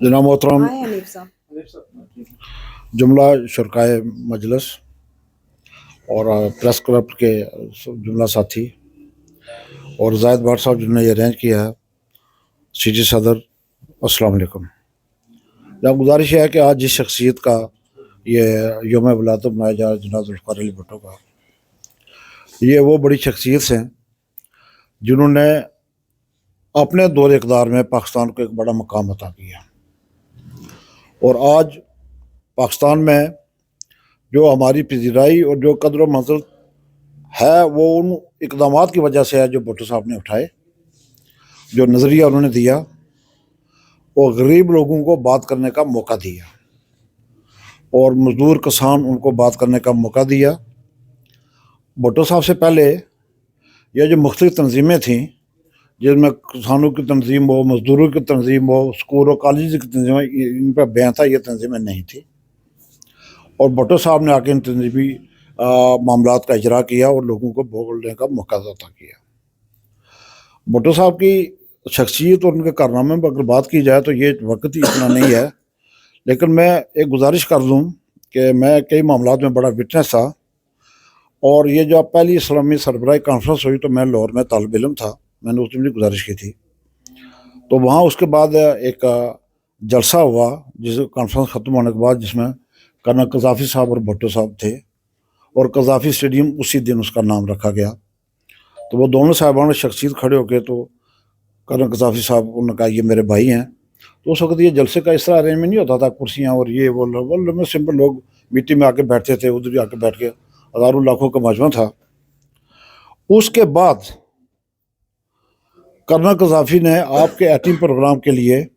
जनाब मोहतरम हाँ हनीफ साहब। जुमला शुरकाए मजलिस और प्रेस क्लब के जुमला साथी और जायद भाट साहब जिन्होंने ये अरेंज किया है, सिटी सदर, अस्सलाम वालेकुम। जब गुजारिश है कि आज जिस शख्सियत का ये योम विलादत मनाया जा रहा है जनाब जुल्फ़िकार अली भुट्टो का, ये वो बड़ी शख्सियत हैं जिन्होंने अपने दौर इक़्तिदार में पाकिस्तान को एक बड़ा मकाम अता किया। और आज पाकिस्तान में जो हमारी पजीराई और जो कदर मंज़िल है वो उन इक़दामात की वजह से है जो भुट्टो साहब ने उठाए, जो नज़रिया उन्होंने दिया और गरीब लोगों को बात करने का मौका दिया और मज़दूर किसान उनको बात करने का मौका दिया। भुट्टो साहब से पहले ये जो मुख्तलिफ़ तंजीमें थीं जिसमें किसानों की तंजीम हो, मज़दूरों की तंजीम हो, स्कूल और कॉलेज की तंजीमें, इन पर बयान था, ये तंजीमें नहीं थी। और भुट्टो साहब ने आके इन तंजीमी मामलात का इजरा किया और लोगों को बोलने का मौका अता किया। भुट्टो साहब की शख्सियत और उनके कारनामे में अगर बात की जाए तो ये वक्त ही इतना नहीं है, लेकिन मैं एक गुजारिश कर दूँ कि मैं कई मामलात में बड़ा विटनेस था। और ये जो पहली इस्लामी सरबराही कॉन्फ्रेंस हुई तो मैं लाहौर में तालिब इल्म था, मैंने उस दिन भी गुजारिश की थी। तो वहाँ उसके बाद एक जलसा हुआ जिस कॉन्फ्रेंस ख़त्म होने के बाद, जिसमें कर्नल कज़ाफ़ी साहब और भुट्टो साहब थे और कज़ाफ़ी स्टेडियम उसी दिन उसका नाम रखा गया। तो वो दोनों साहबान शख्सियत खड़े होके, तो कर्नल कज़ाफ़ी साहब उन्होंने कहा ये मेरे भाई हैं। तो उस वक्त ये जलसे का इस तरह अरेंजमेंट नहीं होता था, कुर्सियाँ और ये वो सिंपल लोग मीटिंग में आके बैठते थे, उधर भी आके बैठ के हज़ारों लाखों का मजमा था। उसके बाद कर्नल कज़ाफ़ी ने आपके एटम प्रोग्राम के लिए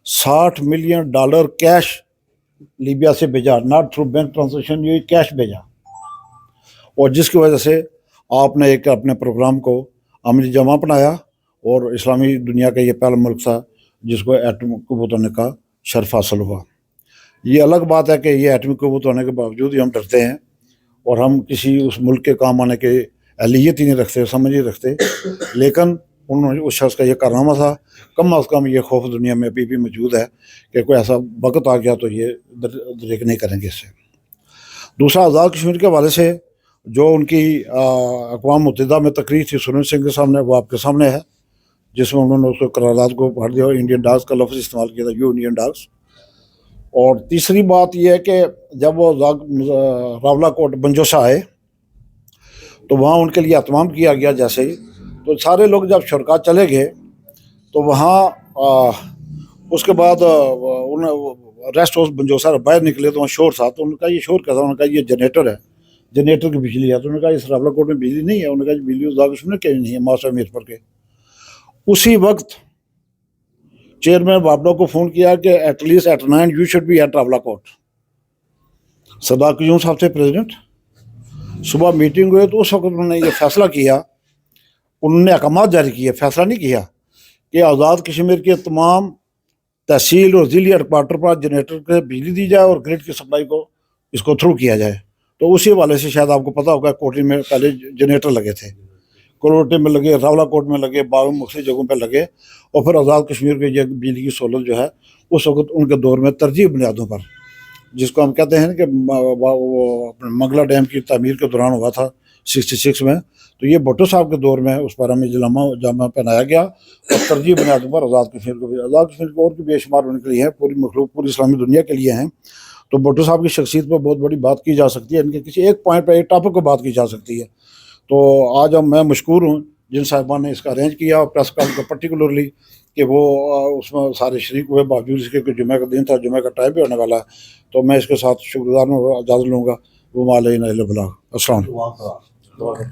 $60 मिलियन कैश लीबिया से भेजा, नॉट थ्रू बैंक ट्रांजेक्शन, ये कैश भेजा। और जिसकी वजह से आपने एक अपने प्रोग्राम को अमली जमा अपनाया और इस्लामी दुनिया का ये पहला मुल्क था जिसको एटम क़ुव्वत होने का शर्फ हासिल हुआ। ये अलग बात है कि ये एटमी क़ुव्वत होने के बावजूद ही हम डरते हैं और हम किसी उस मुल्क के काम आने के अहलियत ही नहीं रखते, समझ नहीं रखते। लेकिन उन्होंने उस शख्स का ये कारनामा था, कम अज़ कम ये खौफ दुनिया में अभी भी मौजूद है कि कोई ऐसा वक्त आ गया तो ये दरेक नहीं करेंगे इससे। दूसरा, आज़ाद कश्मीर के हवाले से जो उनकी अक़वाम मुत्तहिदा में तकरीर थी सुनील सिंह के सामने, वो आपके सामने है, जिसमें उन्होंने उसको करारदाद को पढ़ दिया और इंडियन डॉग्स का लफ्ज़ इस्तेमाल किया था, यू इंडियन डॉग्स। और तीसरी बात यह है कि जब वो रावलाकोट बंजोसा आए तो वहाँ उनके लिए एहतमाम किया गया। जैसे ही तो सारे लोग जब शुरका चले गए तो वहाँ उसके बाद रेस्ट हाउस बंजोसा बाहर निकले तो वहाँ शोर था। तो उनका ये शोर क्या था? उन्होंने कहा ये जनरेटर है, जनरेटर की बिजली है। तो उन्होंने कहा इस रावलाकोट में बिजली नहीं है। उन्होंने कहा बिजली उस दागश में कहीं नहीं है, मास्टर मीर पर के। उसी वक्त चेयरमैन बाबडो को फ़ोन किया कि at least at 9 you should be at Rawalakot. Sardar Qayyum साहब थे प्रेसिडेंट। सुबह मीटिंग हुई तो उस वक्त उन्होंने ये फैसला किया, उन्होंने अहकाम जारी किए, फैसला नहीं किया कि आज़ाद कश्मीर के तमाम तहसील और ज़िली हेडक्वार्टर पर जनरेटर के बिजली दी जाए और ग्रिड की सप्लाई को इसको थ्रू किया जाए। तो उसी वाले से शायद आपको पता होगा कोटी में पहले जनरेटर लगे थे, कोटी में लगे, रावलाकोट में लगे, बाकी मुख्तलिफ जगहों पर लगे। और फिर आज़ाद कश्मीर के ये बिजली की सहूलत जो है उस वक्त उनके दौर में तरजीह बुनियादों पर, जिसको हम कहते हैं कि वो मंगला डैम की तामीर के दौरान हुआ था 66 में, तो ये भुट्टो साहब के दौर में उस पर हमें जामा पहनाया गया और तरजीह बुनियादों पर आज़ाद कश्मीर को भी, आज़ाद कश्मीर को और भी बेशुमार होने के लिए हैं, पूरी मखलूक पूरी इस्लामी दुनिया के लिए हैं। तो भुट्टो साहब की शख्सियत पर बहुत बड़ी बात की जा सकती है, इनके किसी एक पॉइंट पर, एक टॉपिक पर बात की जा सकती है। तो आज मैं मशकूर हूँ जिन साहिबान ने इसका अरेंज किया और प्रेस क्लब को पर्टिकुलरली कि वो उसमें सारे शरीक हुए, बावजूद इसके कि जुमे का दिन था, जुमे का टाइम भी होने वाला है। तो मैं इसके साथ शुक्रगुजार हूँ, इजाज़त लूँगा। वो मालैना इल्ला बिल्लाह। अस्सलाम वालेकुम।